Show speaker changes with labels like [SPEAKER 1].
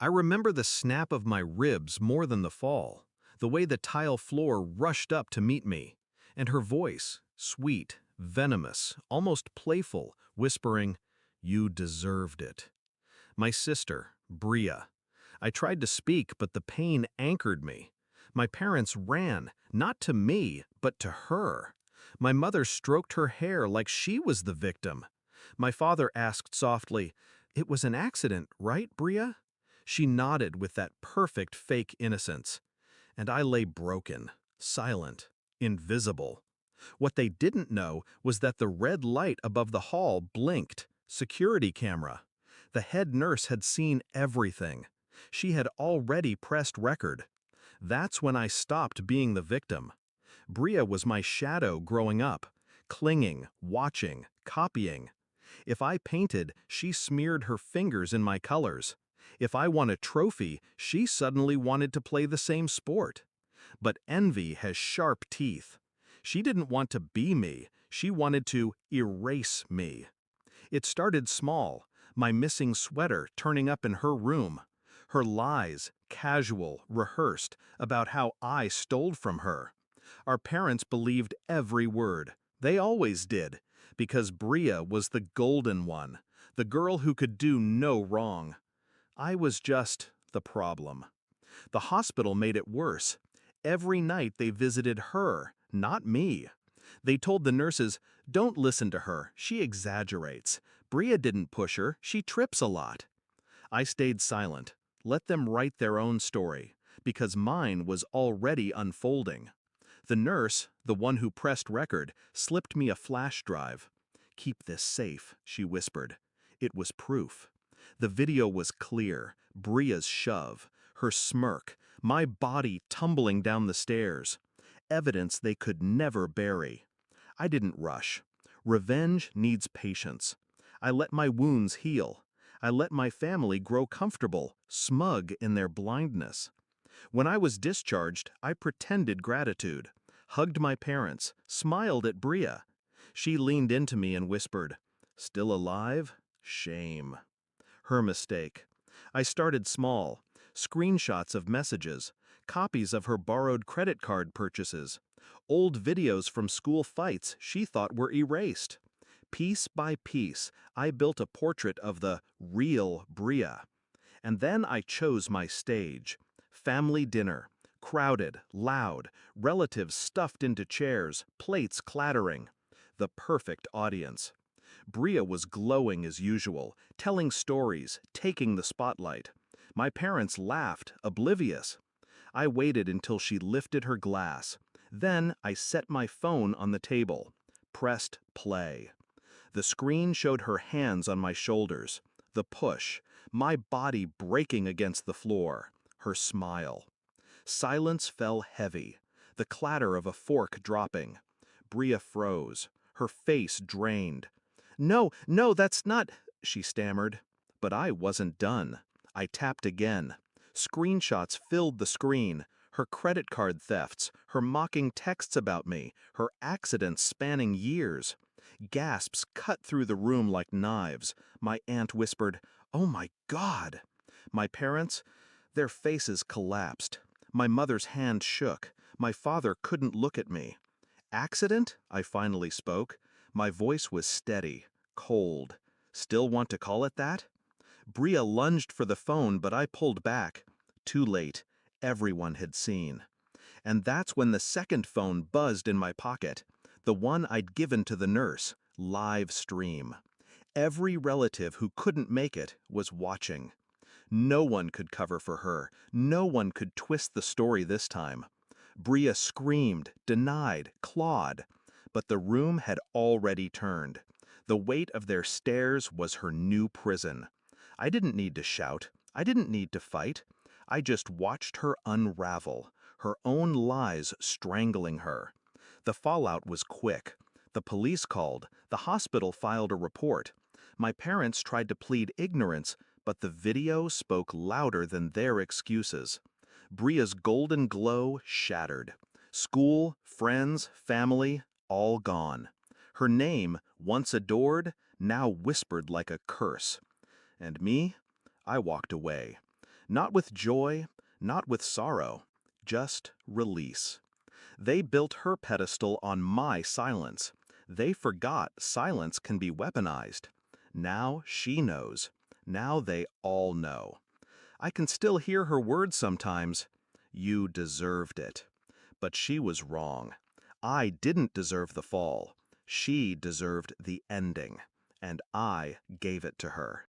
[SPEAKER 1] I remember the snap of my ribs more than the fall, the way the tile floor rushed up to meet me, and her voice, sweet, venomous, almost playful, whispering, "You deserved it." My sister, Bria. I tried to speak, but the pain anchored me. My parents ran, not to me, but to her. My mother stroked her hair like she was the victim. My father asked softly, "It was an accident, right, Bria?" She nodded with that perfect fake innocence. And I lay broken, silent, invisible. What they didn't know was that the red light above the hall blinked. Security camera. The head nurse had seen everything. She had already pressed record. That's when I stopped being the victim. Bria was my shadow growing up, clinging, watching, copying. If I painted, she smeared her fingers in my colors. If I won a trophy, she suddenly wanted to play the same sport. But envy has sharp teeth. She didn't want to be me, she wanted to erase me. It started small, my missing sweater turning up in her room, her lies, casual, rehearsed, about how I stole from her. Our parents believed every word. They always did, because Bria was the golden one, the girl who could do no wrong. I was just the problem. The hospital made it worse. Every night they visited her, not me. They told the nurses, "Don't listen to her, she exaggerates. Bria didn't push her, she trips a lot." I stayed silent, let them write their own story, because mine was already unfolding. The nurse, the one who pressed record, slipped me a flash drive. "Keep this safe," she whispered. It was proof. The video was clear, Bria's shove, her smirk, my body tumbling down the stairs. Evidence they could never bury. I didn't rush. Revenge needs patience. I let my wounds heal. I let my family grow comfortable, smug in their blindness. When I was discharged, I pretended gratitude, hugged my parents, smiled at Bria. She leaned into me and whispered, "Still alive? Shame." Her mistake. I started small. Screenshots of messages, copies of her borrowed credit card purchases, old videos from school fights she thought were erased. Piece by piece, I built a portrait of the real Bria. And then I chose my stage. Family dinner. Crowded, loud, relatives stuffed into chairs, plates clattering. The perfect audience. Bria was glowing as usual, telling stories, taking the spotlight. My parents laughed, oblivious. I waited until she lifted her glass. Then I set my phone on the table, pressed play. The screen showed her hands on my shoulders, the push, my body breaking against the floor, her smile. Silence fell heavy, the clatter of a fork dropping. Bria froze, her face drained. "No, no, that's not," she stammered. But I wasn't done. I tapped again. Screenshots filled the screen. Her credit card thefts, her mocking texts about me, her accidents spanning years. Gasps cut through the room like knives. My aunt whispered, "Oh my God!" My parents, their faces collapsed. My mother's hand shook. My father couldn't look at me. "Accident?" I finally spoke. My voice was steady, cold. "Still want to call it that?" Bria lunged for the phone, but I pulled back. Too late. Everyone had seen. And that's when the second phone buzzed in my pocket. The one I'd given to the nurse. Live stream. Every relative who couldn't make it was watching. No one could cover for her. No one could twist the story this time. Bria screamed, denied, clawed. But the room had already turned. The weight of their stares was her new prison. I didn't need to shout. I didn't need to fight. I just watched her unravel, her own lies strangling her. The fallout was quick. The police called. The hospital filed a report. My parents tried to plead ignorance, but the video spoke louder than their excuses. Bria's golden glow shattered. School, friends, family, all gone. Her name, once adored, now whispered like a curse. And me? I walked away. Not with joy, not with sorrow, just release. They built her pedestal on my silence. They forgot silence can be weaponized. Now she knows. Now they all know. I can still hear her words sometimes. You deserved it. But she was wrong. I didn't deserve the fall. She deserved the ending. And I gave it to her.